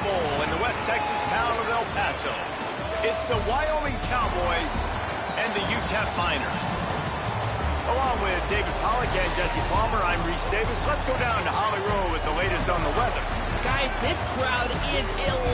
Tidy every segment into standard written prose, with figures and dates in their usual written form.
Bowl in the West Texas town of El Paso. It's the Wyoming Cowboys and the UTEP Miners. Along with David Pollack and Jesse Palmer, I'm Reese Davis. Let's go down to Holly Rowe with the latest on the weather. Guys, this crowd is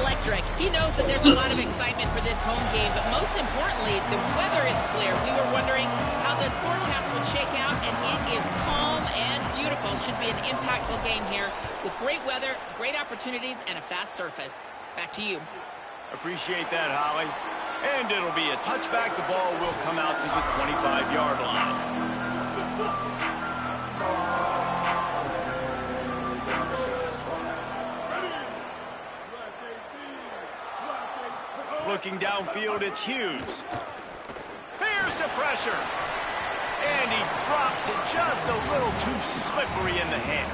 electric. He knows that there's a lot of excitement for this home game, but most importantly, the weather is clear. We were wondering how the forecast would shake out, and it is calm and beautiful. Should be an impactful game here with great weather, great opportunities, and a fast surface. Back to you. Appreciate that, Holly. And it'll be a touchback. The ball will come out to the 25-yard line. Looking downfield, it's Hughes. Here's the pressure. And he drops it just a little too slippery in the hands.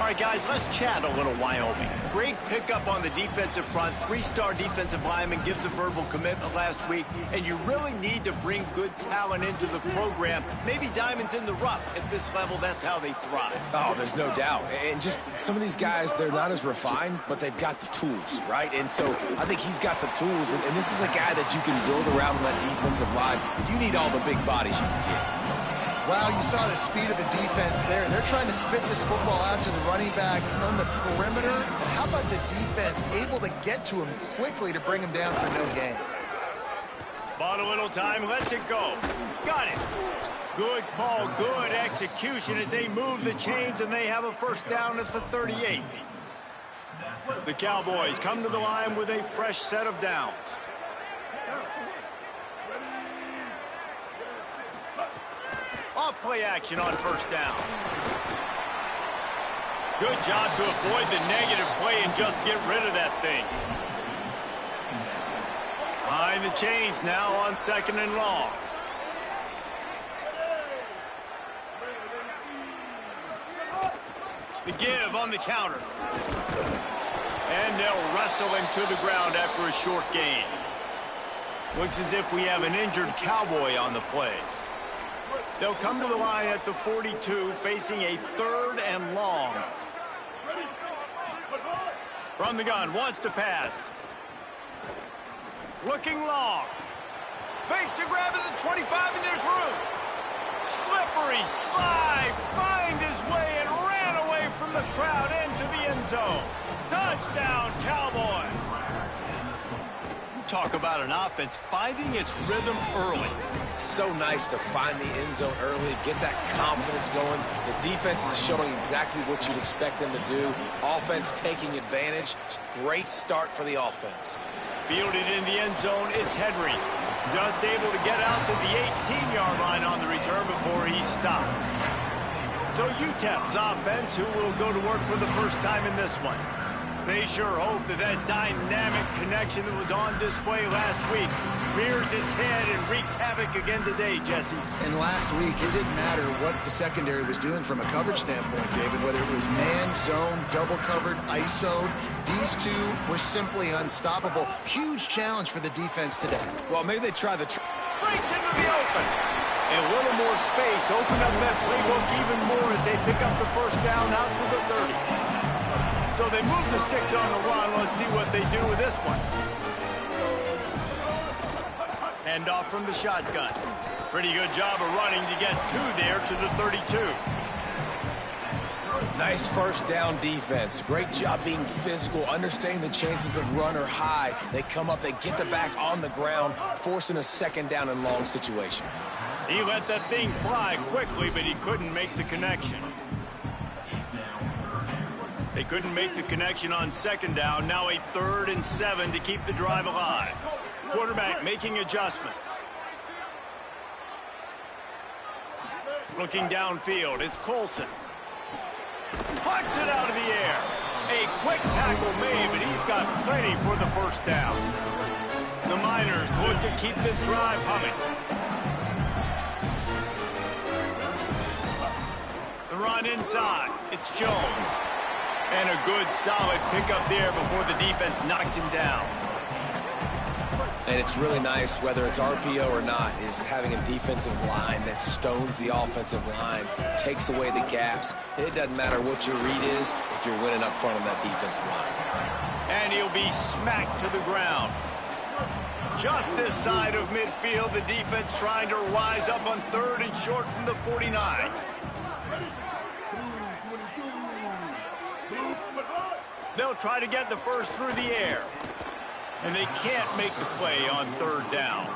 All right, guys, let's chat a little Wyoming. Great pickup on the defensive front. Three-star defensive lineman gives a verbal commitment last week, and you really need to bring good talent into the program. Maybe diamonds in the rough. At this level, that's how they thrive. Oh, there's no doubt. And just some of these guys, they're not as refined, but they've got the tools, right? And so I think he's got the tools, and this is a guy that you can build around on that defensive line. You need all the big bodies you can get. Wow, you saw the speed of the defense there. They're trying to spit this football out to the running back on the perimeter. But how about the defense able to get to him quickly to bring him down for no gain? Bought a little time, lets it go. Got it. Good call, good execution as they move the chains, and they have a first down at the 38. The Cowboys come to the line with a fresh set of downs. Off-play action on first down. Good job to avoid the negative play and just get rid of that thing. Behind the chains now on second and long. The give on the counter. And they'll wrestle him to the ground after a short gain. Looks as if we have an injured Cowboy on the play. They'll come to the line at the 42, facing a third and long. From the gun, wants to pass. Looking long. Makes a grab at the 25, and there's room. Slippery slide, find his way, and ran away from the crowd into the end zone. Touchdown, Cowboys. Talk about an offense finding its rhythm early. So nice to find the end zone early, get that confidence going. The defense is showing exactly what you'd expect them to do. Offense taking advantage. Great start for the offense. Fielded in the end zone, it's Henry. Just able to get out to the 18-yard line on the return before he stopped. So UTEP's offense, who will go to work for the first time in this one. They sure hope that that dynamic connection that was on display last week rears its head and wreaks havoc again today, Jesse. And last week, it didn't matter what the secondary was doing from a coverage standpoint, David, whether it was man, zone, double covered, ISO'd. These two were simply unstoppable. Huge challenge for the defense today. Well, maybe they try the... Breaks into the open. And a little more space. Open up that playbook even more as they pick up the first down out to the 30. So they move the sticks on the run. Let's see what they do with this one. Hand off from the shotgun. Pretty good job of running to get two there to the 32. Nice first down defense. Great job being physical, understanding the chances of run are high. They come up, they get the back on the ground, forcing a second down and long situation. He let that thing fly quickly, but he couldn't make the connection. They couldn't make the connection on second down. Now a 3rd and 7 to keep the drive alive. Quarterback making adjustments. Looking downfield, it's Colson. Pucks it out of the air. A quick tackle made, but he's got plenty for the first down. The Miners look to keep this drive humming. The run inside. It's Jones. And a good, solid pickup there before the defense knocks him down. And it's really nice, whether it's RPO or not, is having a defensive line that stones the offensive line, takes away the gaps. It doesn't matter what your read is if you're winning up front on that defensive line. And he'll be smacked to the ground. Just this side of midfield, the defense trying to rise up on 3rd and short from the 49. They'll try to get the first through the air. And they can't make the play on 3rd down.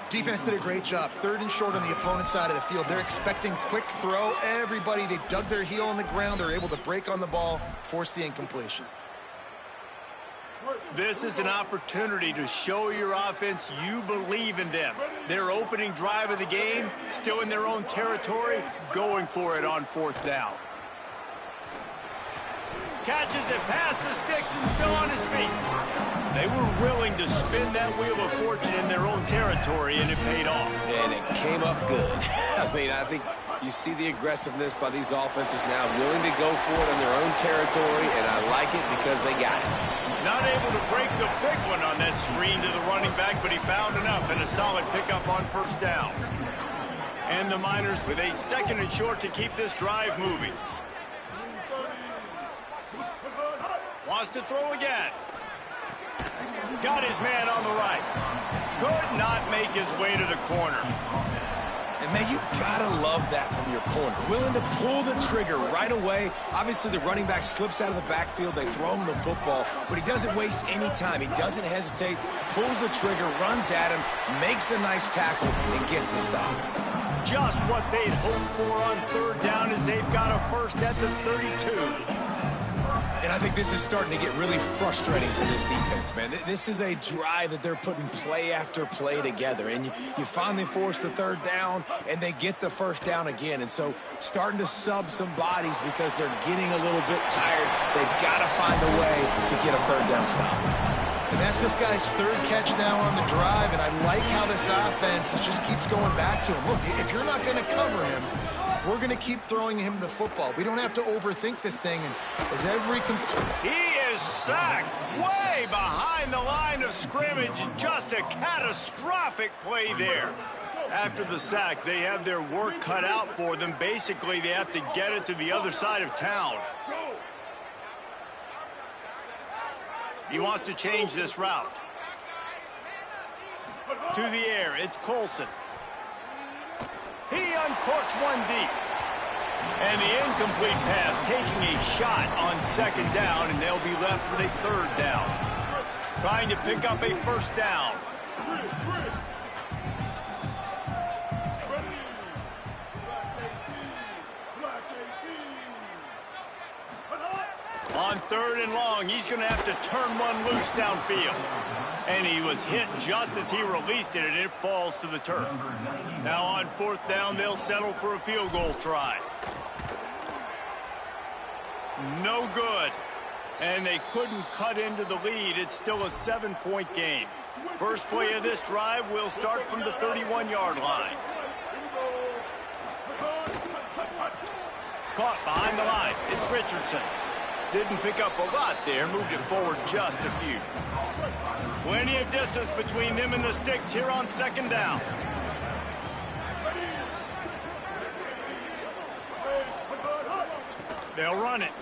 Defense did a great job. 3rd and short on the opponent's side of the field. They're expecting quick throw. Everybody, they dug their heel on the ground. They're able to break on the ball, force the incompletion. This is an opportunity to show your offense you believe in them. Their opening drive of the game, still in their own territory, going for it on 4th down. Catches it past the sticks and still on his feet. They were willing to spin that wheel of fortune in their own territory, and it paid off. And it came up good. I mean, I think you see the aggressiveness by these offenses now, willing to go for it on their own territory, and I like it because they got it. Not able to break the big one on that screen to the running back, but he found enough and a solid pickup on 1st down. And the Miners with a 2nd and short to keep this drive moving. Wants to throw again. Got his man on the right. Could not make his way to the corner. And, man, you gotta love that from your corner. Willing to pull the trigger right away. Obviously, the running back slips out of the backfield. They throw him the football, but he doesn't waste any time. He doesn't hesitate, pulls the trigger, runs at him, makes the nice tackle, and gets the stop. Just what they'd hoped for on 3rd down as they've got a first at the 32. And I think this is starting to get really frustrating for this defense, man. This is a drive that they're putting play after play together. And you finally force the 3rd down, and they get the 1st down again. And so starting to sub some bodies because they're getting a little bit tired. They've got to find a way to get a 3rd down stop. And that's this guy's 3rd catch now on the drive, and I like how this offense just keeps going back to him. Look, if you're not going to cover him, we're going to keep throwing him the football. We don't have to overthink this thing. And as every he is sacked way behind the line of scrimmage. Just a catastrophic play there. After the sack, they have their work cut out for them. Basically, they have to get it to the other side of town. He wants to change this route. To the air, it's Colson. He uncorks one deep. And the incomplete pass taking a shot on 2nd down, and they'll be left with a 3rd down. Trying to pick up a 1st down. On 3rd and long, he's going to have to turn one loose downfield. And he was hit just as he released it, and it falls to the turf. Now on 4th down, they'll settle for a field goal try. No good. And they couldn't cut into the lead. It's still a 7-point game. First play of this drive will start from the 31-yard line. Caught behind the line. It's Richardson. Didn't pick up a lot there. Moved it forward just a few. Plenty of distance between them and the sticks here on 2nd down. They'll run it.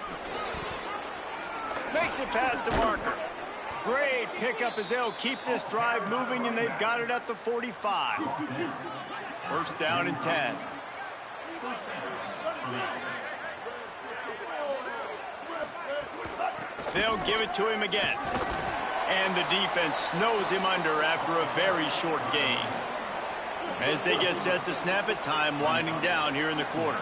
Makes it past the marker. Great pickup as they'll keep this drive moving, and they've got it at the 45. 1st down and 10. They'll give it to him again. And the defense snows him under after a very short gain. As they get set to snap it, time winding down here in the quarter.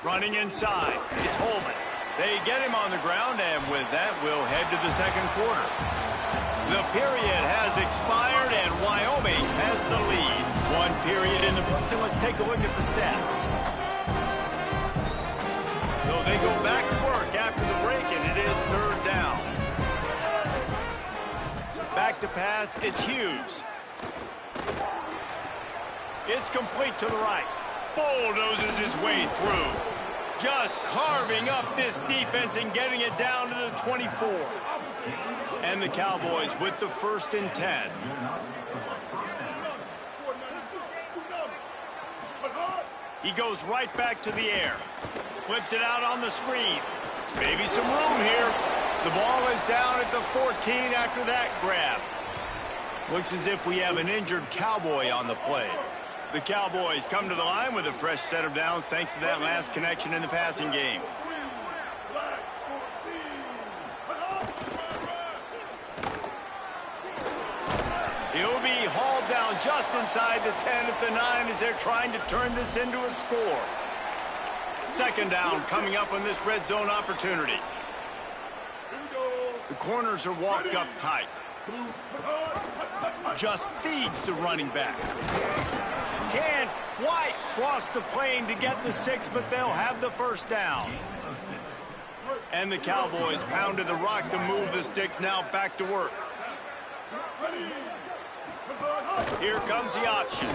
Running inside, it's Holman. They get him on the ground, and with that, we'll head to the 2nd quarter. The period has expired, and Wyoming has the lead. 1 period in the books, and let's take a look at the stats. So they go back to work after the break, and it is 3rd down. Back to pass, it's Hughes. It's complete to the right. Bulldozes his way through. Just carving up this defense and getting it down to the 24. And the Cowboys with the 1st and 10. He goes right back to the air. Flips it out on the screen. Maybe some room here. The ball is down at the 14 after that grab. Looks as if we have an injured Cowboy on the play. The Cowboys come to the line with a fresh set of downs thanks to that last connection in the passing game. He'll be hauled down just inside the 10 at the 9 as they're trying to turn this into a score. 2nd down coming up on this red zone opportunity. The corners are walked up tight. Just feeds the running back. Can't quite cross the plane to get the 6, but they'll have the 1st down. And the Cowboys pounded the rock to move the sticks, now back to work. Here comes the option.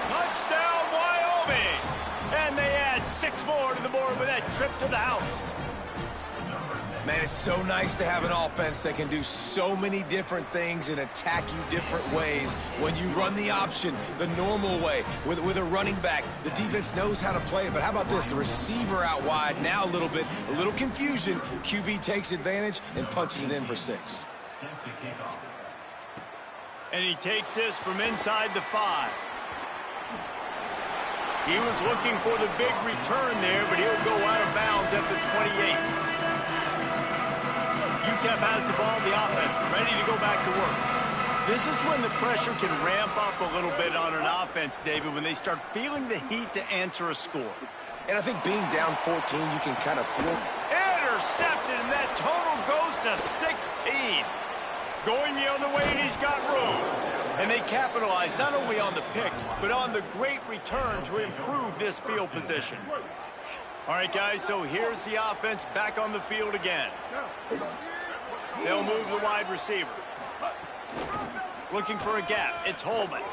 Touchdown, Wyoming! And they add 6 more to the board with that trip to the house. Man, it's so nice to have an offense that can do so many different things and attack you different ways. When you run the option the normal way with a running back, the defense knows how to play it. But how about this? The receiver out wide, now a little confusion. QB takes advantage and punches it in for 6. And he takes this from inside the 5. He was looking for the big return there, but he'll go out of bounds at the 28. UTEP has the ball, the offense ready to go back to work. This is when the pressure can ramp up a little bit on an offense, David, when they start feeling the heat to answer a score. And I think being down 14, you can kind of feel... Intercepted, and that total goes to 16. Going the other way, and he's got room. And they capitalize not only on the pick, but on the great return to improve this field position. All right, guys, so here's the offense back on the field again. They'll move the wide receiver. Looking for a gap. It's Holman.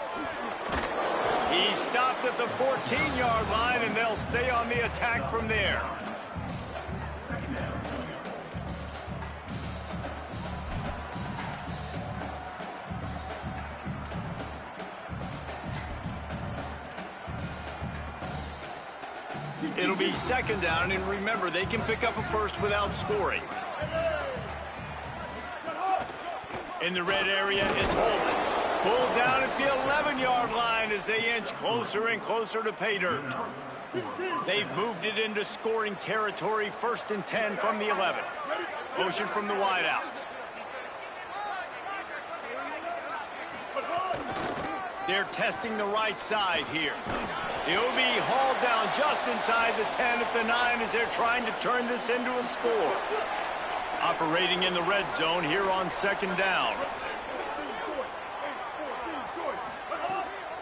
He stopped at the 14-yard line, and they'll stay on the attack from there. It'll be 2nd down, and remember, they can pick up a 1st without scoring. In the red area, it's Holman. Pulled down at the 11-yard line as they inch closer and closer to pay dirt. They've moved it into scoring territory, 1st and 10 from the 11. Motion from the wide out. They're testing the right side here. He'll be hauled down just inside the 10 at the 9 as they're trying to turn this into a score. Operating in the red zone here on 2nd down.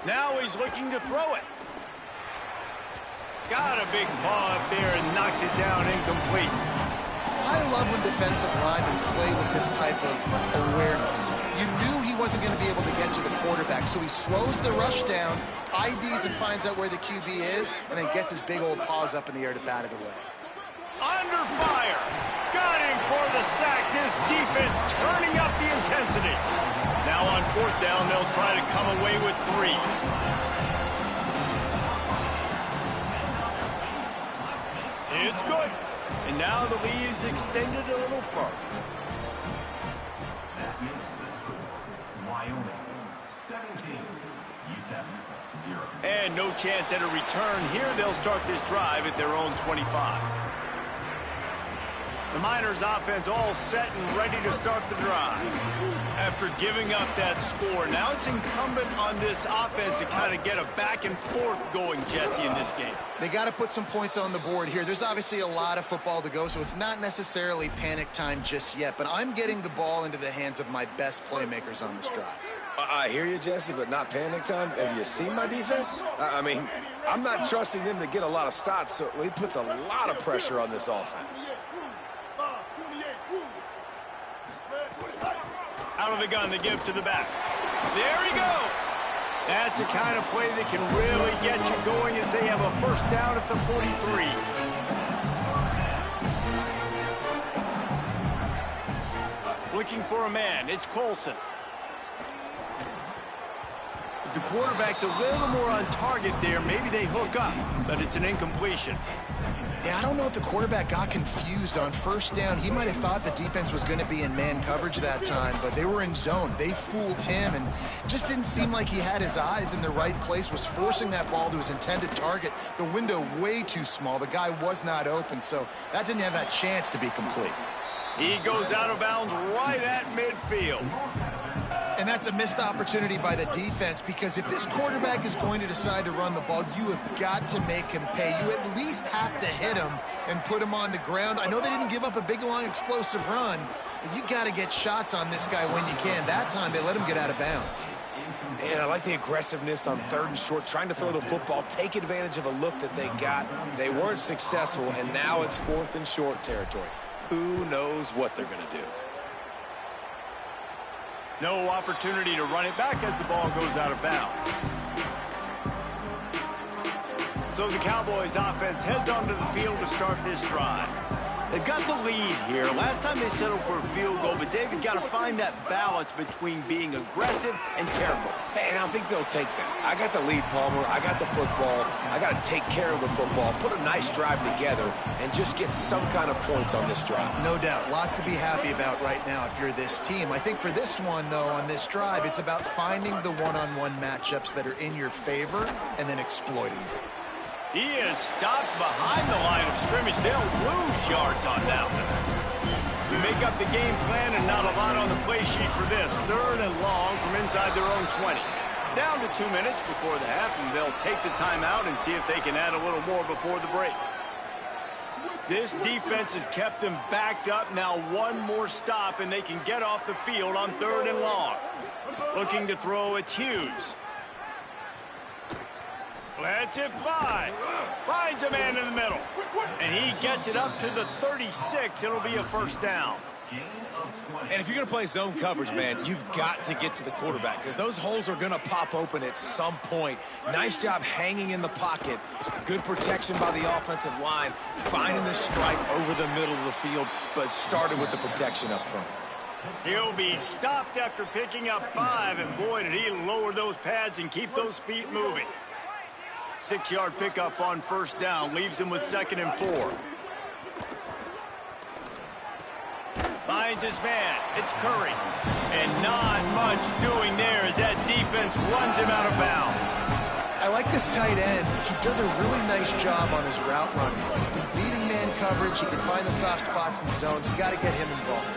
Now he's looking to throw it. Got a big paw up there and knocks it down incomplete. I love when defensive linemen play with this type of awareness. You knew he wasn't going to be able to get to the quarterback, so he slows the rush down, IDs and finds out where the QB is, and then gets his big old paws up in the air to bat it away. Under fire. Got him for the sack. This defense turning up the intensity. Now on 4th down, they'll try to come away with 3. It's good. And now the lead is extended a little further. Wyoming, 17, UTEP, 0. And no chance at a return here. They'll start this drive at their own 25. The Miners offense all set and ready to start the drive. After giving up that score, now it's incumbent on this offense to kind of get a back and forth going, Jesse, in this game. They got to put some points on the board here. There's obviously a lot of football to go, so it's not necessarily panic time just yet, but I'm getting the ball into the hands of my best playmakers on this drive. I hear you, Jesse, but not panic time. Have you seen my defense? I mean, I'm not trusting them to get a lot of stops, so it puts a lot of pressure on this offense. Out of the gun to give to the back. There he goes. That's the kind of play that can really get you going as they have a first down at the 43. Looking for a man. It's Colson. If the quarterback's a little more on target there, maybe they hook up, but it's an incompletion. Yeah, I don't know if the quarterback got confused on first down. He might have thought the defense was going to be in man coverage that time, but they were in zone. They fooled him and just didn't seem like he had his eyes in the right place, was forcing that ball to his intended target. The window way too small. The guy was not open, so that didn't have that chance to be complete. He goes out of bounds right at midfield. And that's a missed opportunity by the defense, because if this quarterback is going to decide to run the ball, you have got to make him pay. You at least have to hit him and put him on the ground. I know they didn't give up a big, long, explosive run, but you got to get shots on this guy when you can. That time, they let him get out of bounds. And I like the aggressiveness on 3rd and short, trying to throw the football, take advantage of a look that they got. They weren't successful, and now it's 4th and short territory. Who knows what they're going to do? No opportunity to run it back as the ball goes out of bounds. So the Cowboys offense heads onto the field to start this drive. They've got the lead here. Last time they settled for a field goal, but David got to find that balance between being aggressive and careful. And I think they'll take that. I got the lead, Palmer. I got the football. I got to take care of the football, put a nice drive together, and just get some kind of points on this drive. No doubt. Lots to be happy about right now if you're this team. I think for this one, though, on this drive, it's about finding the one-on-one matchups that are in your favor and then exploiting them. He is stopped behind the line of scrimmage. They'll lose yards on that one. We make up the game plan and not a lot on the play sheet for this. 3rd and long from inside their own 20. Down to 2 minutes before the half, and they'll take the timeout and see if they can add a little more before the break. This defense has kept them backed up. Now one more stop, and they can get off the field on 3rd and long. Looking to throw, it's Hughes. Lets it fly. Finds a man in the middle. And he gets it up to the 36. It'll be a first down. And if you're going to play zone coverage, man, you've got to get to the quarterback because those holes are going to pop open at some point. Nice job hanging in the pocket. Good protection by the offensive line. Finding the stripe over the middle of the field, but started with the protection up front. He'll be stopped after picking up 5, and boy, did he lower those pads and keep those feet moving. 6-yard pickup on first down, leaves him with 2nd and 4. Finds his man, it's Curry. And not much doing there as that defense runs him out of bounds. I like this tight end. He does a really nice job on his route running. He's been beating man coverage. He can find the soft spots in zones. You got to get him involved.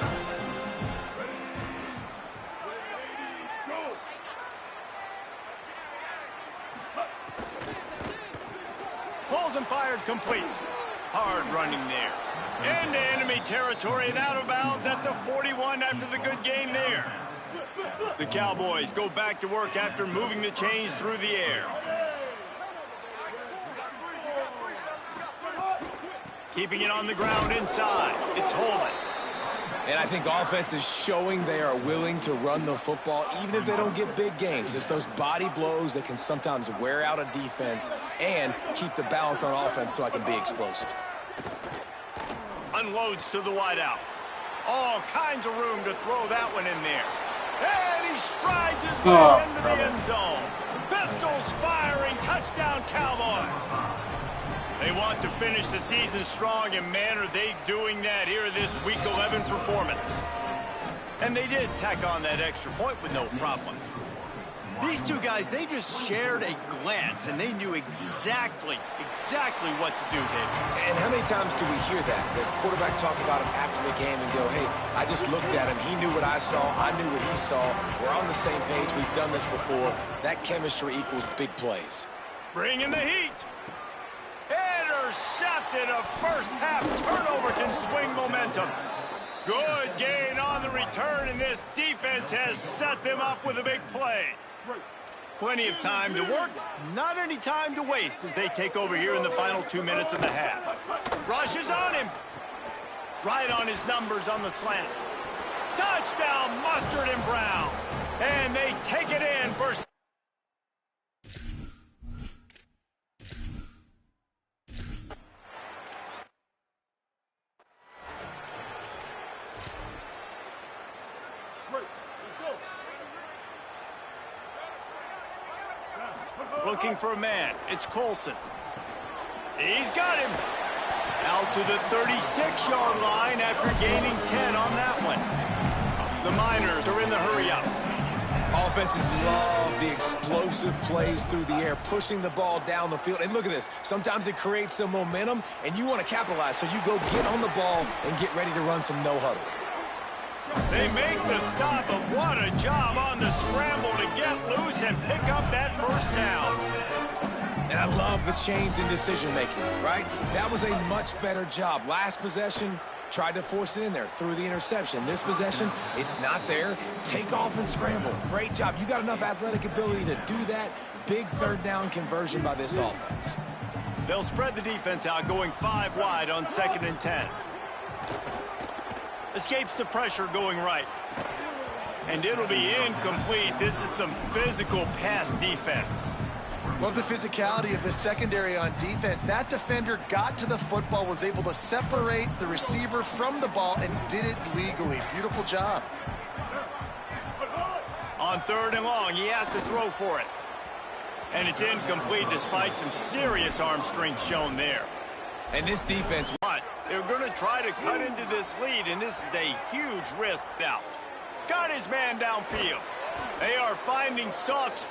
Pulls and fired complete. Hard running there. Into enemy territory and out of bounds at the 41 after the good game there. The Cowboys go back to work after moving the chains through the air. Keeping it on the ground inside. It's Holman. And I think offense is showing they are willing to run the football, even if they don't get big gains. Just those body blows that can sometimes wear out a defense and keep the balance on offense so I can be explosive. Unloads to the wideout. All kinds of room to throw that one in there. And he strides his way into the end zone. Pistols firing. Touchdown, Cowboys. They want to finish the season strong, and man, are they doing that here in this Week 11 performance. And they did tack on that extra point with no problem. These two guys, they just shared a glance, and they knew exactly what to do, David. And how many times do we hear that? The quarterback talk about him after the game and go, hey, I just looked at him. He knew what I saw. I knew what he saw. We're on the same page. We've done this before. That chemistry equals big plays. Bring in the heat. Intercepted. A first half turnover can swing momentum. Good gain on the return, and this defense has set them up with a big play. Plenty of time to work, not any time to waste as they take over here in the final 2 minutes of the half. Rushes on him. Right on his numbers on the slant. Touchdown, Mustard and Brown. And they take it in for looking for a man. It's Colson. He's got him. Out to the 36-yard line after gaining 10 on that one. The Miners are in the hurry-up. Offenses love the explosive plays through the air, pushing the ball down the field. And look at this. Sometimes it creates some momentum, and you want to capitalize. So you go get on the ball and get ready to run some no-huddle. They make the stop, but what a job on the scramble to get loose and pick up that first down. And I love the change in decision-making, right? That was a much better job. Last possession, tried to force it in there, threw the interception. This possession, it's not there. Take off and scramble. Great job. You got enough athletic ability to do that. Big third down conversion by this offense. They'll spread the defense out, going 5 wide on 2nd and 10. Escapes the pressure going right. And it'll be incomplete. This is some physical pass defense. Love the physicality of the secondary on defense. That defender got to the football, was able to separate the receiver from the ball, and did it legally. Beautiful job. On 3rd and long, he has to throw for it. And it's incomplete despite some serious arm strength shown there. And this defense... But they're going to try to cut into this lead, and this is a huge risk now. Got his man downfield. They are finding soft spots.